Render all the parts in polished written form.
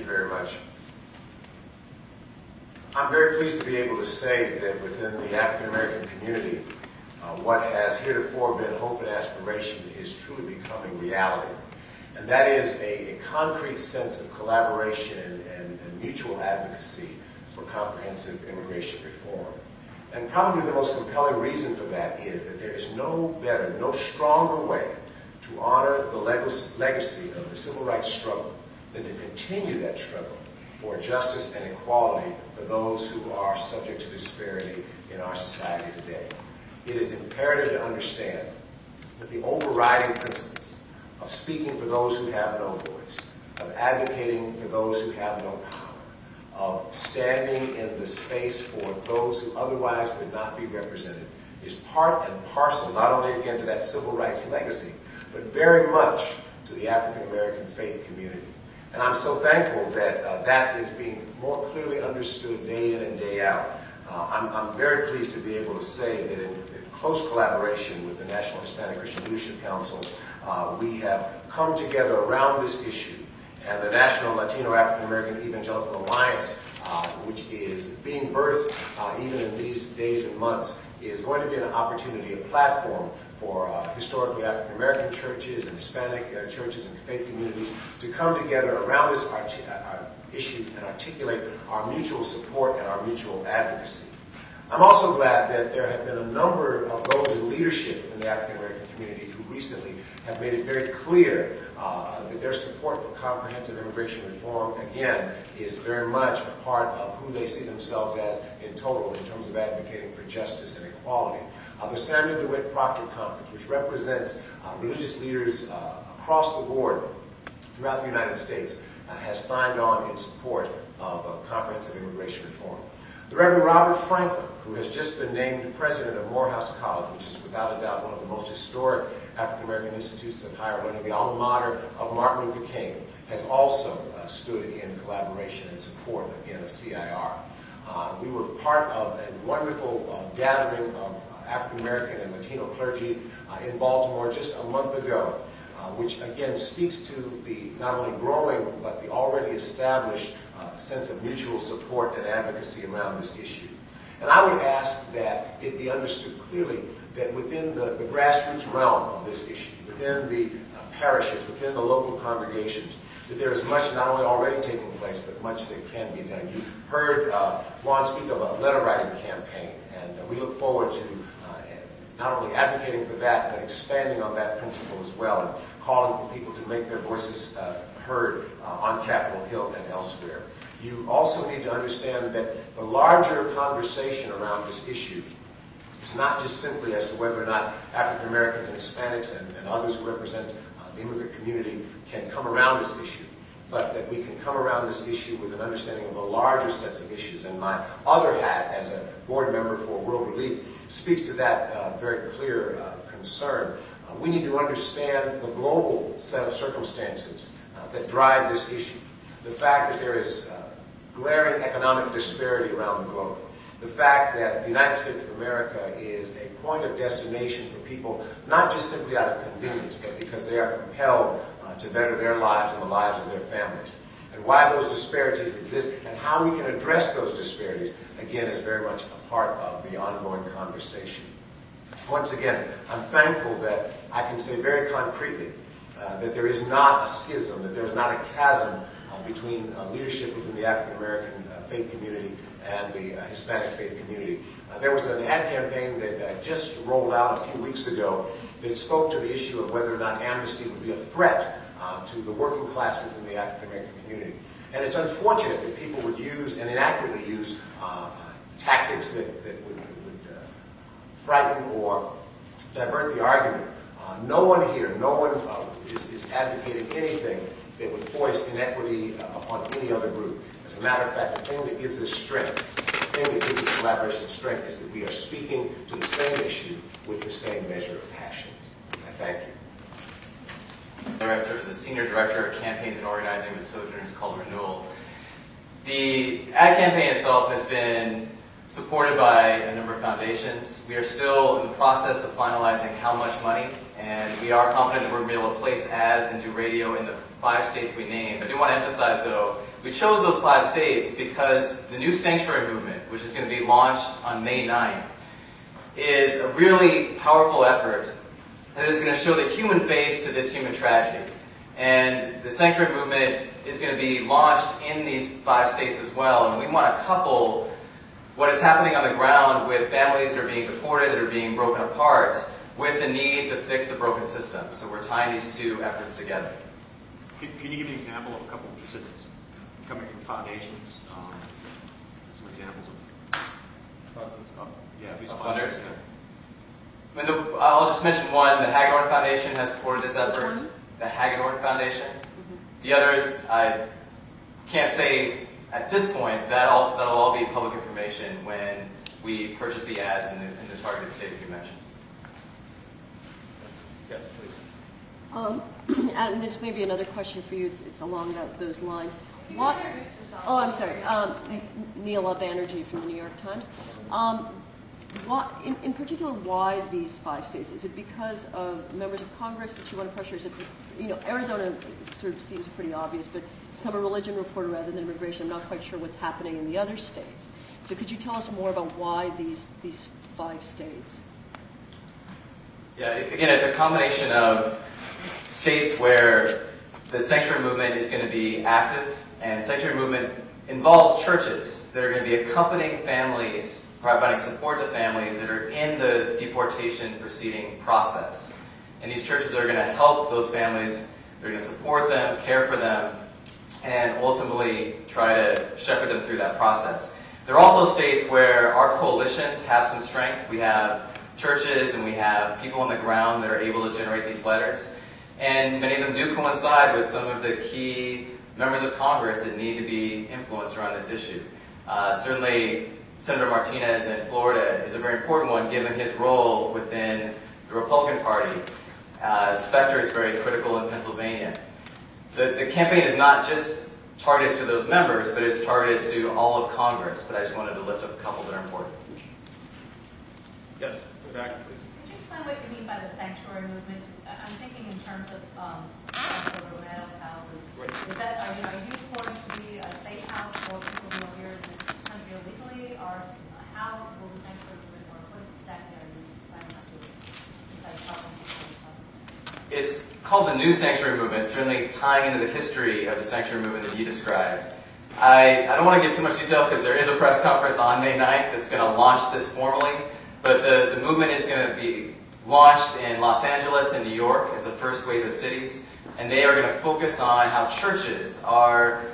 you very much. I'm very pleased to be able to say that within the African American community, what has heretofore been hope and aspiration is truly becoming reality. And that is a concrete sense of collaboration and mutual advocacy for comprehensive immigration reform. And probably the most compelling reason for that is that there is no better, no stronger way to honor the legacy of the civil rights struggle than to continue that struggle for justice and equality for those who are subject to disparity in our society today. It is imperative to understand that the overriding principles of speaking for those who have no voice, of advocating for those who have no power, of standing in the space for those who otherwise would not be represented is part and parcel, not only again to that civil rights legacy, but very much to the African American faith community. And I'm so thankful that that is being more clearly understood day in and day out. I'm very pleased to be able to say that in close collaboration with the National Hispanic Christian Leadership Council, we have come together around this issue. And the National Latino African American Evangelical Alliance, which is being birthed even in these days and months, is going to be an opportunity, a platform for historically African American churches and Hispanic churches and faith communities to come together around this issue and articulate our mutual support and our mutual advocacy. I'm also glad that there have been a number of those in leadership in the African American community who recently have made it very clear that their support for comprehensive immigration reform, again, is very much a part of who they see themselves as in total in terms of advocating for justice and equality. The Samuel DeWitt Proctor Conference, which represents religious leaders across the board throughout the United States, has signed on in support of comprehensive immigration reform. The Reverend Robert Franklin, who has just been named president of Morehouse College, which is without a doubt one of the most historic African American institutes of higher learning, the alma mater of Martin Luther King, has also stood in collaboration and support, again, of CIR. We were part of a wonderful gathering of African American and Latino clergy in Baltimore just a month ago, which again speaks to the not only growing but the already established sense of mutual support and advocacy around this issue. And I would ask that it be understood clearly that within the grassroots realm of this issue, within the parishes, within the local congregations, that there is much not only already taking place, but much that can be done. You heard Juan speak of a letter writing campaign, and we look forward to not only advocating for that, but expanding on that principle as well, and calling for people to make their voices heard on Capitol Hill and elsewhere. You also need to understand that the larger conversation around this issue is not just simply as to whether or not African Americans and Hispanics and others who represent the immigrant community can come around this issue, but that we can come around this issue with an understanding of the larger sets of issues. And my other hat as a board member for World Relief speaks to that very clear concern. We need to understand the global set of circumstances that drive this issue. The fact that there is glaring economic disparity around the globe. The fact that the United States of America is a point of destination for people, not just simply out of convenience, but because they are compelled to better their lives and the lives of their families. And why those disparities exist and how we can address those disparities, again, is very much a part of the ongoing conversation. Once again, I'm thankful that I can say very concretely that there is not a schism, that there is not a chasm between leadership within the African American faith community and the Hispanic faith community. There was an ad campaign that just rolled out a few weeks ago that spoke to the issue of whether or not amnesty would be a threat to the working class within the African American community. And it's unfortunate that people would use and inaccurately use tactics that would frighten or divert the argument. No one here, no one is advocating anything that would foist inequity upon any other group. As a matter of fact, the thing that gives us strength, the thing that gives this collaboration strength is that we are speaking to the same issue with the same measure of passion. I thank you. I serve as a Senior Director of Campaigns and Organizing with Sojourners Called Renewal. The ad campaign itself has been supported by a number of foundations. We are still in the process of finalizing how much money, and we are confident that we're going to be able to place ads and do radio in the 5 states we named. I do want to emphasize, though, We chose those 5 states because the New Sanctuary Movement, which is going to be launched on May 9th, is a really powerful effort that is going to show the human face to this human tragedy. And the Sanctuary Movement is going to be launched in these 5 states as well, and we want to couple what is happening on the ground with families that are being deported, that are being broken apart, with the need to fix the broken system. So we're tying these 2 efforts together. Can you give me an example of a couple of specifics coming from foundations? Some examples of funders. I'll just mention one. The Hagedorn Foundation has supported this effort. The Hagedorn Foundation. The others, I can't say at this point. That'll all be public information when we purchase the ads in the targeted states we mentioned. Yes, please. Adam, this may be another question for you. It's along those lines. What? Oh, I'm sorry. Neela Banerjee from the New York Times. In particular, why these 5 states? Is it because of members of Congress that you want to pressure? Is it, Arizona sort of seems pretty obvious, but some a religion reporter rather than immigration. I'm not quite sure what's happening in the other states. So could you tell us more about why these 5 states? Yeah, again, it's a combination of states where the Sanctuary Movement is going to be active, and Sanctuary Movement involves churches that are going to be accompanying families, providing support to families that are in the deportation proceeding process. And these churches are going to help those families, they're going to support them, care for them, and ultimately try to shepherd them through that process. There are also states where our coalitions have some strength. We have churches and we have people on the ground that are able to generate these letters. And many of them do coincide with some of the key members of Congress that need to be influenced around this issue. Certainly, Senator Martinez in Florida is a very important one given his role within the Republican Party. Specter is very critical in Pennsylvania. The campaign is not just targeted to those members, but it's targeted to all of Congress. But I just wanted to lift up a couple that are important. Yes, back, please. Could you explain what you mean by the sanctuary movement? I'm thinking in terms of meadow houses. Right. Is that, are you going to be a safe house for people who are here in the country illegally, or how will the sanctuary movement work? What exactly are you planning on doing besides helping people? It's called the New Sanctuary Movement, certainly tying into the history of the sanctuary movement that you described. I don't want to give too much detail because there is a press conference on May 9th that's going to launch this formally, but the movement is going to be launched in Los Angeles and New York as the first wave of cities, and they are going to focus on how churches are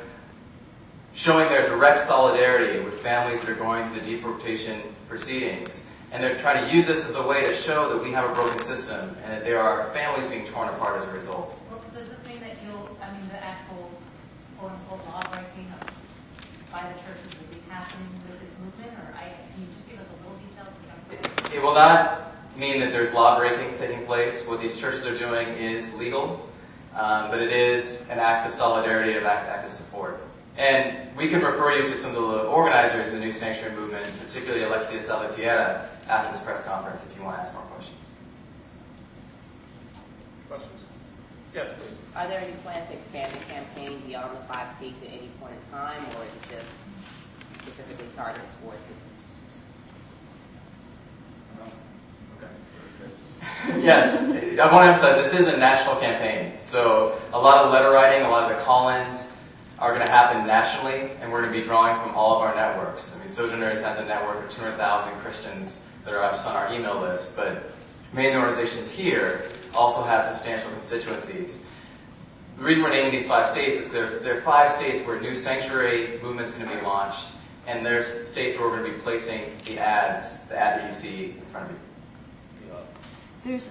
showing their direct solidarity with families that are going through the deportation proceedings. And they're trying to use this as a way to show that we have a broken system and that there are families being torn apart as a result. Well, does this mean that the actual quote-unquote law breaking by the churches will be happening with this movement? Or can you just give us a little details? It will not mean that there's law breaking taking place. What these churches are doing is legal, but it is an act of solidarity, an act of support. And we can refer you to some of the organizers of the New Sanctuary Movement, particularly Alexia Salvatierra, after this press conference if you want to ask more questions. Questions? Yes, please. Are there any plans to expand the campaign beyond the 5 states at any point in time, or is it just specifically targeted towards this? Yes, I want to emphasize this is a national campaign. So a lot of letter writing, a lot of the call-ins are going to happen nationally, and we're going to be drawing from all of our networks. I mean, Sojourners has a network of 200,000 Christians that are just on our email list, but many of the organizations here also have substantial constituencies. The reason we're naming these 5 states is there are 5 states where New Sanctuary Movement's going to be launched, and there's states where we're going to be placing the ad that you see in front of you. There's